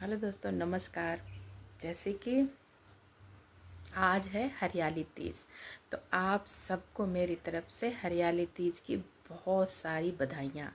Hello दोस्तों, नमस्कार। जैसे कि आज है हरियाली तीज, तो आप सबको मेरी तरफ से हरियाली तीज की बहुत सारी बधाइयाँ।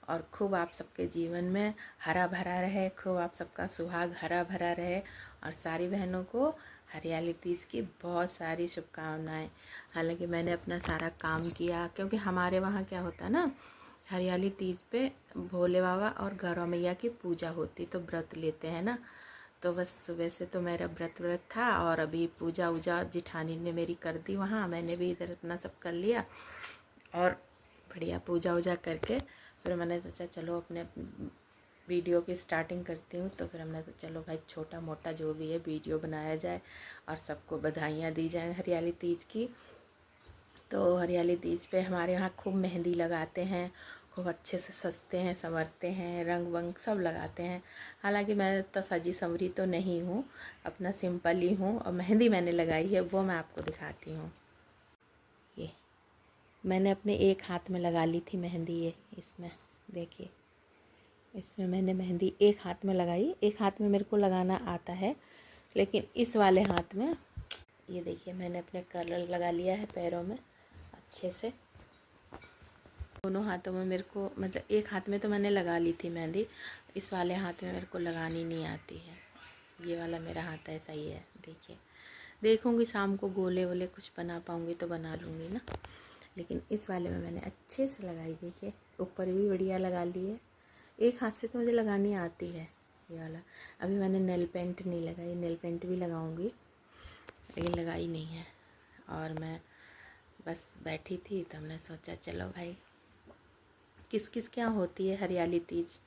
और खूब आप सबके जीवन में हरा भरा रहे, खूब आप सबका सुहाग हरा भरा रहे। और सारी बहनों को हरियाली तीज की बहुत सारी शुभकामनाएं। हालांकि मैंने अपना सारा काम किया, क्योंकि हमारे वहाँ क्या होता है ना, हरियाली तीज पे भोले बाबा और गौरा मैया की पूजा होती, तो व्रत लेते हैं ना। तो बस सुबह से तो मेरा व्रत था, और अभी पूजा उजा जिठानी ने मेरी कर दी वहाँ, मैंने भी इधर अपना सब कर लिया। और बढ़िया पूजा उजा करके फिर मैंने सोचा चलो अपने वीडियो की स्टार्टिंग करती हूँ। तो फिर हमने सोचा चलो भाई छोटा मोटा जो भी है वीडियो बनाया जाए और सबको बधाइयाँ दी जाएँ हरियाली तीज की। तो हरियाली तीज पे हमारे यहाँ खूब मेहंदी लगाते हैं, खूब अच्छे से सजते हैं, संवरते हैं, रंग वंग सब लगाते हैं। हालांकि मैं तो सजी संवरी तो नहीं हूँ, अपना सिंपल ही हूँ। और मेहंदी मैंने लगाई है, वो मैं आपको दिखाती हूँ। ये मैंने अपने एक हाथ में लगा ली थी मेहंदी। ये इसमें देखिए, इसमें मैंने मेहंदी एक हाथ में लगाई। एक हाथ में मेरे को लगाना आता है, लेकिन इस वाले हाथ में ये देखिए मैंने अपने कलर लगा लिया है पैरों में अच्छे से। दोनों हाथों में मेरे को, मतलब एक हाथ में तो मैंने लगा ली थी मेहंदी, इस वाले हाथ में मेरे को लगानी नहीं आती है। ये वाला मेरा हाथ ऐसा ही है। देखिए, देखूँगी शाम को गोले वोले कुछ बना पाऊँगी तो बना लूँगी ना। लेकिन इस वाले में मैंने अच्छे से लगाई। देखिए ऊपर भी बढ़िया लगा ली है। एक हाथ से तो मुझे लगानी आती है ये वाला। अभी मैंने नेल पेंट नहीं लगाई, नेल पेंट भी लगाऊँगी, लेकिन लगाई नहीं है। और मैं बस बैठी थी तो हमने सोचा चलो भाई, किस किस के यहाँ होती है हरियाली तीज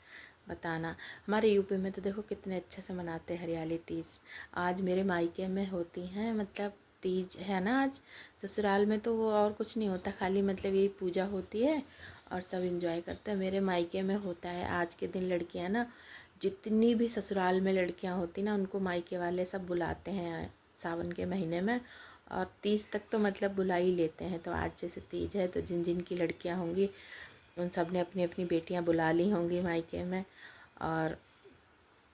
बताना। हमारे यूपी में तो देखो कितने अच्छे से मनाते हैं हरियाली तीज। आज मेरे मायके में होती हैं, मतलब तीज है ना आज। ससुराल में तो वो और कुछ नहीं होता, खाली मतलब यही पूजा होती है और सब एंजॉय करते हैं। मेरे मायके में होता है आज के दिन, लड़कियां ना, जितनी भी ससुराल में लड़कियां होती ना, उनको मायके वाले सब बुलाते हैं सावन के महीने में। और तीज तक तो मतलब बुला ही लेते हैं। तो आज जैसे तीज है तो जिन जिन की लड़कियां होंगी उन सब ने अपनी अपनी बेटियां बुला ली होंगी मायके में। और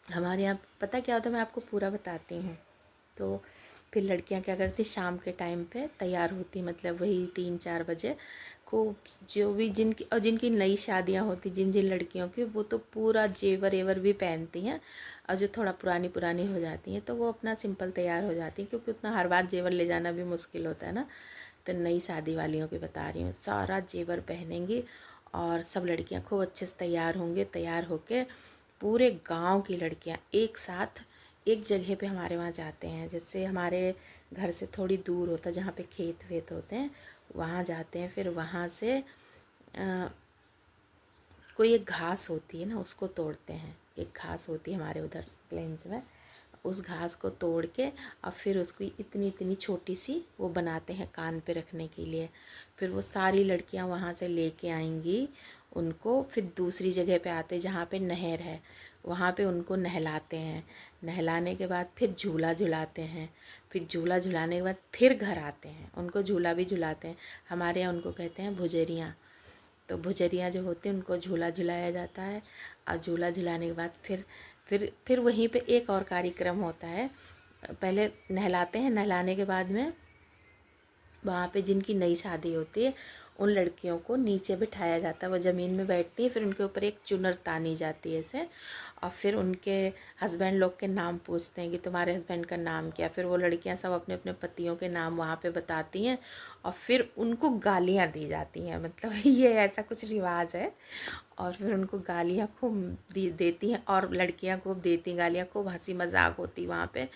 हमारे यहाँ पता क्या होता है, मैं आपको पूरा बताती हूँ। तो फिर लड़कियाँ क्या करती, शाम के टाइम पे तैयार होती, मतलब वही 3-4 बजे। खूब जो भी जिनकी, और जिनकी नई शादियाँ होती, जिन जिन लड़कियों की, वो तो पूरा जेवर एवर भी पहनती हैं। और जो थोड़ा पुरानी पुरानी हो जाती हैं तो वो अपना सिंपल तैयार हो जाती हैं, क्योंकि उतना हर बार जेवर ले जाना भी मुश्किल होता है ना। तो नई शादी वालियों की बता रही हूँ, सारा जेवर पहनेंगी और सब लड़कियां खूब अच्छे से तैयार होंगे। तैयार होके पूरे गांव की लड़कियां एक साथ एक जगह पे हमारे वहाँ जाते हैं। जैसे हमारे घर से थोड़ी दूर होता है, जहाँ पे खेत वेत होते हैं, वहाँ जाते हैं। फिर वहाँ से कोई एक घास होती है ना, उसको तोड़ते हैं। एक घास होती है हमारे उधर प्लेन्स में, उस घास को तोड़ के और फिर उसको इतनी इतनी छोटी सी वो बनाते हैं कान पे रखने के लिए। फिर वो सारी लड़कियां वहाँ से लेके आएंगी उनको। फिर दूसरी जगह पे आते जहाँ पे नहर है, वहाँ पे उनको नहलाते हैं। नहलाने के बाद फिर झूला झुलाते हैं। फिर झूला झुलाने के बाद फिर घर आते हैं, उनको झूला भी झुलाते हैं। हमारे यहाँ उनको कहते हैं भुजरियाँ। तो भुजरियाँ जो होती हैं उनको झूला झुलाया जाता है। और झूला झुलाने के बाद फिर वहीं पे एक और कार्यक्रम होता है। पहले नहलाते हैं, नहलाने के बाद में वहाँ पे जिनकी नई शादी होती है उन लड़कियों को नीचे बिठाया जाता है। वो ज़मीन में बैठती है, फिर उनके ऊपर एक चुनर तानी जाती है ऐसे। और फिर उनके हस्बैंड लोग के नाम पूछते हैं कि तुम्हारे हस्बैंड का नाम क्या। फिर वो लड़कियां सब अपने अपने पतियों के नाम वहाँ पे बताती हैं और फिर उनको गालियाँ दी जाती हैं। मतलब ये ऐसा कुछ रिवाज है। और फिर उनको गालियाँ खूब देती हैं, और लड़कियां खूब देती गालियाँ, खूब हंसी मजाक होती वहाँ पे।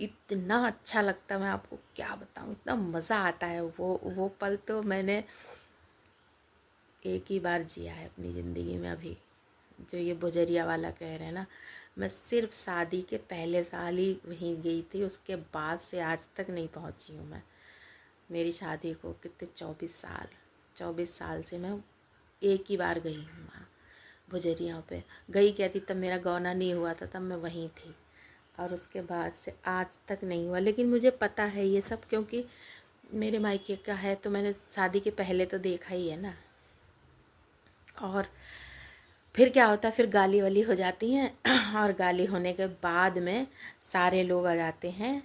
इतना अच्छा लगता है, मैं आपको क्या बताऊँ, इतना मज़ा आता है। वो पल तो मैंने एक ही बार जिया है अपनी ज़िंदगी में। अभी जो ये बुजरिया वाला कह रहे हैं ना, मैं सिर्फ शादी के पहले साल ही वहीं गई थी, उसके बाद से आज तक नहीं पहुंची हूँ मैं। मेरी शादी को कितने 24 साल से मैं एक ही बार गई हूँ वहाँ भुजरिया पे। गई क्या थी, तब मेरा गौना नहीं हुआ था, तब मैं वहीं थी। और उसके बाद से आज तक नहीं हुआ। लेकिन मुझे पता है ये सब, क्योंकि मेरे मायके का है, तो मैंने शादी के पहले तो देखा ही है ना। और फिर क्या होता है, फिर गाली वाली हो जाती हैं और गाली होने के बाद में सारे लोग आ जाते हैं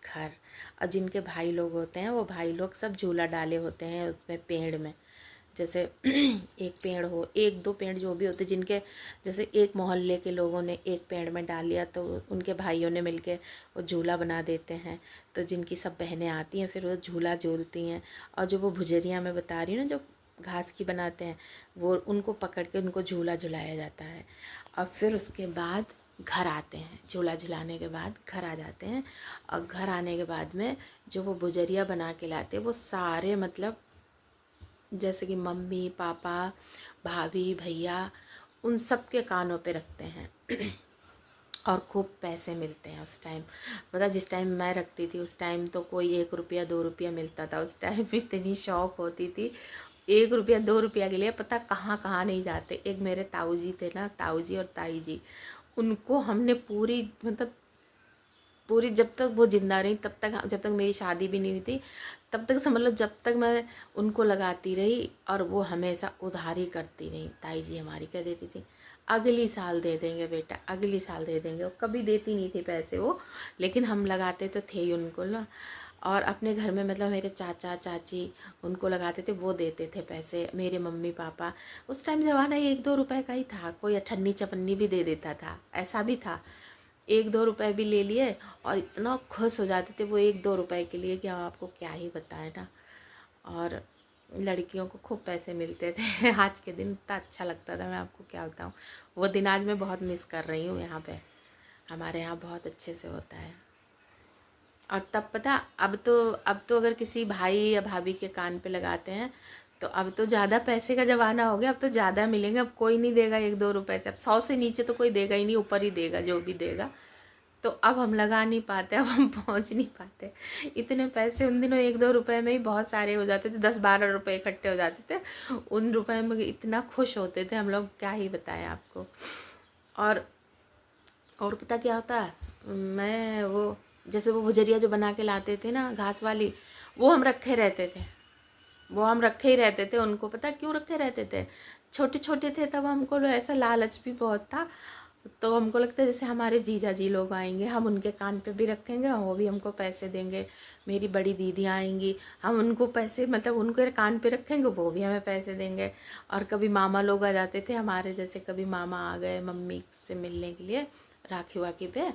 घर। और जिनके भाई लोग होते हैं वो भाई लोग सब झूला डाले होते हैं उसमें पेड़ में, जैसे एक पेड़ हो, एक दो पेड़ जो भी होते, जिनके जैसे एक मोहल्ले के लोगों ने एक पेड़ में डाल लिया तो उनके भाइयों ने मिलके वो झूला बना देते हैं। तो जिनकी सब बहनें आती हैं फिर वो झूला झूलती हैं। और जो वो भुजरिया मैं बता रही हूँ ना, जो घास की बनाते हैं, वो उनको पकड़ के उनको झूला झुलाया जाता है। और फिर उसके बाद घर आते हैं, झूला झुलाने के बाद घर आ जाते हैं। और घर आने के बाद में जो वो बुजरिया बना के लाते हैं वो सारे मतलब जैसे कि मम्मी पापा भाभी भैया उन सब के कानों पे रखते हैं और खूब पैसे मिलते हैं उस टाइम। पता जिस टाइम मैं रखती थी उस टाइम तो कोई 1 रुपया 2 रुपया मिलता था। उस टाइम इतनी शौक होती थी, 1 रुपया 2 रुपया के लिए पता कहाँ कहाँ नहीं जाते। एक मेरे ताऊ जी थे ना, ताऊ जी और ताई जी, उनको हमने पूरी मतलब पूरी जब तक वो जिंदा रही तब तक, जब तक मेरी शादी भी नहीं हुई थी तब तक समझ लो, जब तक मैं उनको लगाती रही और वो हमेशा उधारी करती रही। ताई जी हमारी कह देती थी अगली साल दे देंगे बेटा, अगली साल दे देंगे। वो कभी देती नहीं थी पैसे वो, लेकिन हम लगाते तो थे ही उनको ना। और अपने घर में मतलब मेरे चाचा चाची उनको लगाते थे, वो देते थे पैसे। मेरे मम्मी पापा, उस टाइम ज़माना 1-2 रुपए का ही था, कोई अठन्नी चपन्नी भी दे देता था, ऐसा भी था। 1-2 रुपए भी ले लिए और इतना खुश हो जाते थे वो 1-2 रुपए के लिए कि हम आपको क्या ही बताएं ना। और लड़कियों को खूब पैसे मिलते थे आज के दिन इतना अच्छा लगता था, मैं आपको क्या बताऊं। वो दिन आज मैं बहुत मिस कर रही हूँ। यहाँ पे हमारे यहाँ बहुत अच्छे से होता है। और तब पता, अब तो अगर किसी भाई या भाभी के कान पे लगाते हैं तो अब तो ज़्यादा पैसे का ज़माना हो गया, अब तो ज़्यादा मिलेंगे। अब कोई नहीं देगा 1-2 रुपए से, अब 100 से नीचे तो कोई देगा ही नहीं, ऊपर ही देगा जो भी देगा। तो अब हम लगा नहीं पाते, अब हम पहुंच नहीं पाते। इतने पैसे उन दिनों 1-2 रुपए में ही बहुत सारे हो जाते थे, 10-12 रुपए इकट्ठे हो जाते थे। उन रुपए में इतना खुश होते थे हम लोग, क्या ही बताएं आपको। और और पता क्या होता है, मैं वो जैसे वो भुजरिया जो बना के लाते थे ना घास वाली, वो हम रखे रहते थे, वो हम रखे ही रहते थे। उनको पता क्यों रखे रहते थे, छोटे छोटे थे तब हमको ऐसा लालच भी बहुत था। तो हमको लगता है जैसे हमारे जीजा जी लोग आएंगे हम उनके कान पे भी रखेंगे और वो भी हमको पैसे देंगे। मेरी बड़ी दीदी आएंगी, हम उनको पैसे मतलब उनके कान पे रखेंगे, वो भी हमें पैसे देंगे। और कभी मामा लोग आ जाते थे हमारे, जैसे कभी मामा आ गए मम्मी से मिलने के लिए राखी वाखी पे,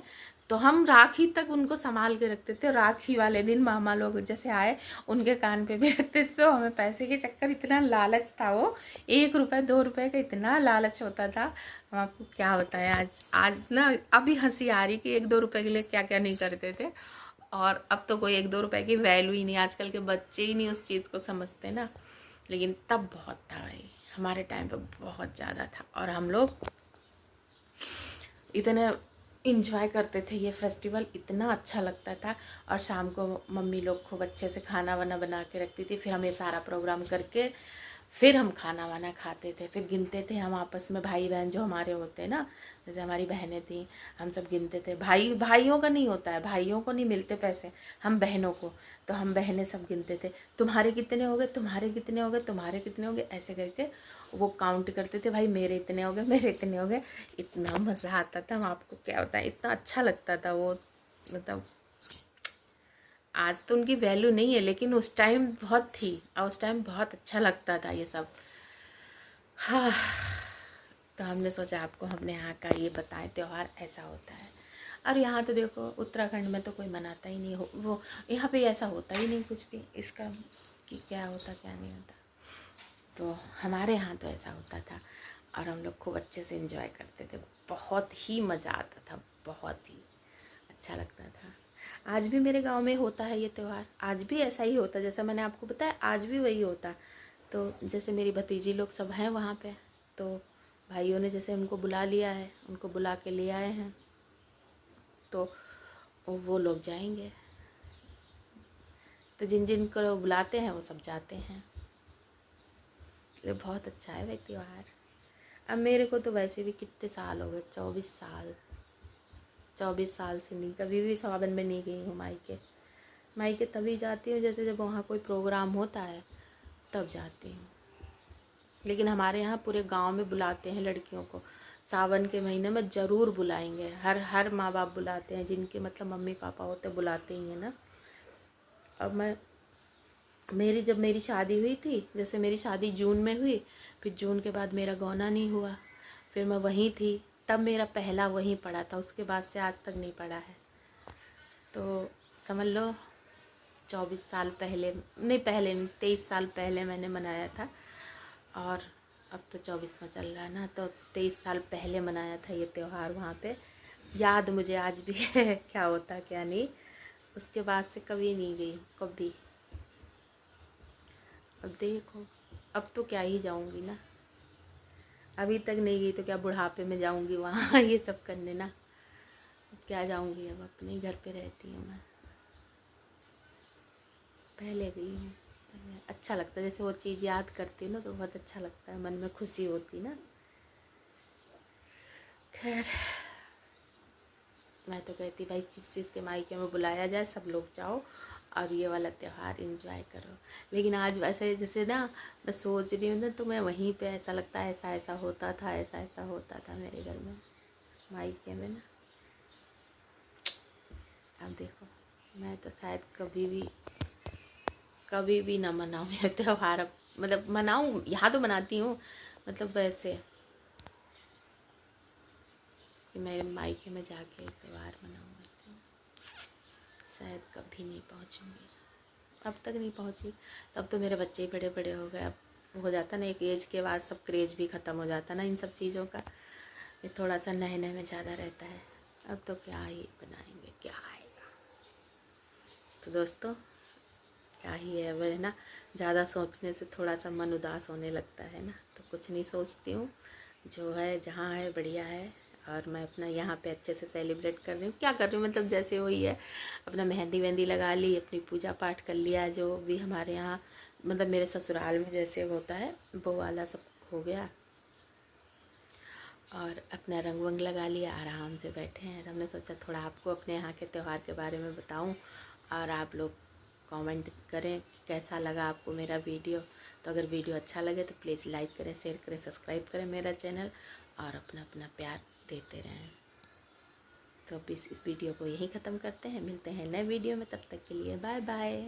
तो हम राखी तक उनको संभाल के रखते थे। राखी वाले दिन मामा लोग जैसे आए उनके कान पे भी रखते थे। तो हमें पैसे के चक्कर, इतना लालच था वो, 1 रुपए 2 रुपए का इतना लालच होता था, हम आपको क्या बताएं। आज आज ना अभी हंसी आ रही कि 1-2 रुपए के लिए क्या क्या नहीं करते थे। और अब तो कोई 1-2 रुपए की वैल्यू ही नहीं, आजकल के बच्चे ही नहीं उस चीज़ को समझते ना। लेकिन तब बहुत था भाई, हमारे टाइम पे बहुत ज़्यादा था। और हम लोग इतने इंजॉय करते थे, ये फेस्टिवल इतना अच्छा लगता था। और शाम को मम्मी लोग खूब अच्छे से खाना वाना बना के रखती थी, फिर हमें सारा प्रोग्राम करके फिर हम खाना वाना खाते थे। फिर गिनते थे हम आपस में, भाई बहन जो हमारे होते हैं ना, जैसे हमारी बहनें थी, हम सब गिनते थे। भाइयों का नहीं होता है, भाइयों को नहीं मिलते पैसे, हम बहनों को। तो हम बहनें सब गिनते थे, तुम्हारे कितने हो गए, तुम्हारे कितने हो गए, तुम्हारे कितने हो गए, ऐसे करके वो काउंट करते थे। भाई मेरे इतने हो गए, मेरे इतने हो गए। इतना मज़ा आता था, हम आपको क्या बताएं, इतना अच्छा लगता था वो। मतलब आज तो उनकी वैल्यू नहीं है, लेकिन उस टाइम बहुत थी और उस टाइम बहुत अच्छा लगता था ये सब। हाँ, तो हमने सोचा आपको हमने यहाँ का ये बताएं त्यौहार ऐसा होता है। और यहाँ तो देखो उत्तराखंड में तो कोई मनाता ही नहीं हो, वो यहाँ पे ऐसा होता ही नहीं कुछ भी इसका कि क्या होता क्या नहीं होता। तो हमारे यहाँ तो ऐसा होता था और हम लोग खूब अच्छे से एंजॉय करते थे, बहुत ही मज़ा आता था, बहुत ही अच्छा लगता था। आज भी मेरे गांव में होता है ये त्यौहार, आज भी ऐसा ही होता, जैसा मैंने आपको बताया आज भी वही होता। तो जैसे मेरी भतीजी लोग सब हैं वहाँ पे, तो भाइयों ने जैसे उनको बुला लिया है, उनको बुला के ले आए हैं, तो वो लोग जाएंगे। तो जिन जिन को बुलाते हैं वो सब जाते हैं। ये बहुत अच्छा है भाई त्यौहार। अब मेरे को तो वैसे भी कितने साल हो गए, 24 साल, 24 साल से नहीं, कभी भी सावन में नहीं गई हूँ मायके। मायके तभी जाती हूँ जैसे जब वहाँ कोई प्रोग्राम होता है तब जाती हूँ। लेकिन हमारे यहाँ पूरे गांव में बुलाते हैं लड़कियों को, सावन के महीने में ज़रूर बुलाएंगे। हर हर माँ बाप बुलाते हैं, जिनके मतलब मम्मी पापा होते बुलाते ही हैं ना। अब जब मेरी शादी हुई थी, जैसे मेरी शादी जून में हुई, फिर जून के बाद मेरा गौना नहीं हुआ, फिर मैं वहीं थी, तब मेरा पहला वहीं पड़ा था, उसके बाद से आज तक नहीं पड़ा है। तो समझ लो 24 साल पहले, नहीं पहले नहीं, 23 साल पहले मैंने मनाया था, और अब तो 24वां चल रहा है ना, तो 23 साल पहले मनाया था ये त्यौहार वहाँ पे। याद मुझे आज भी है क्या होता क्या नहीं। उसके बाद से कभी नहीं गई, कभी। अब देखो, अब तो क्या ही जाऊँगी ना, अभी तक नहीं गई तो क्या बुढ़ापे में जाऊँगी वहाँ ये सब करने ना। अब क्या जाऊँगी, अब अपने ही घर पे रहती हूँ मैं। पहले गई हूँ, अच्छा लगता है, जैसे वो चीज़ याद करती हूँ ना तो बहुत अच्छा लगता है, मन में खुशी होती ना। खैर, मैं तो कहती भाई जिस चीज़ के मायके में बुलाया जाए सब लोग जाओ और ये वाला त्यौहार एंजॉय करो। लेकिन आज वैसे जैसे ना मैं सोच रही हूँ ना, तो मैं वहीं पे ऐसा लगता है ऐसा ऐसा होता था, ऐसा ऐसा होता था मेरे घर में, मायके में ना। अब देखो, मैं तो शायद कभी भी ना मनाऊँ ये त्यौहार। अब मतलब मनाऊँ, यहाँ तो मनाती हूँ, मतलब वैसे कि मेरे मायके में जाके त्यौहार मनाऊँ, शायद कभी नहीं पहुँचूँगी। अब तक नहीं पहुँची, तब तो मेरे बच्चे ही बड़े बड़े हो गए। अब हो जाता ना एक एज के बाद सब क्रेज भी ख़त्म हो जाता ना इन सब चीज़ों का, ये थोड़ा सा नए नए में ज़्यादा रहता है। अब तो क्या ही बनाएंगे, क्या आएगा। तो दोस्तों, क्या ही है, वह ना ज़्यादा सोचने से थोड़ा सा मन उदास होने लगता है ना, तो कुछ नहीं सोचती हूँ, जो है जहाँ है बढ़िया है। और मैं अपना यहाँ पे अच्छे से सेलिब्रेट कर रही हूँ, क्या कर रही हूँ मतलब जैसे वही है, अपना मेहंदी वेहंदी लगा ली, अपनी पूजा पाठ कर लिया, जो भी हमारे यहाँ मतलब मेरे ससुराल में जैसे होता है वो वाला सब हो गया, और अपना रंग वंग लगा लिया, आराम से बैठे हैं। तो हमने सोचा थोड़ा आपको अपने यहाँ के त्यौहार के बारे में बताऊँ, और आप लोग कमेंट करें कि कैसा लगा आपको मेरा वीडियो। तो अगर वीडियो अच्छा लगे तो प्लीज़ लाइक करें, शेयर करें, सब्सक्राइब करें मेरा चैनल, और अपना अपना प्यार देते रहें। तो अब इस वीडियो को यहीं ख़त्म करते हैं, मिलते हैं नए वीडियो में, तब तक के लिए बाय बाय।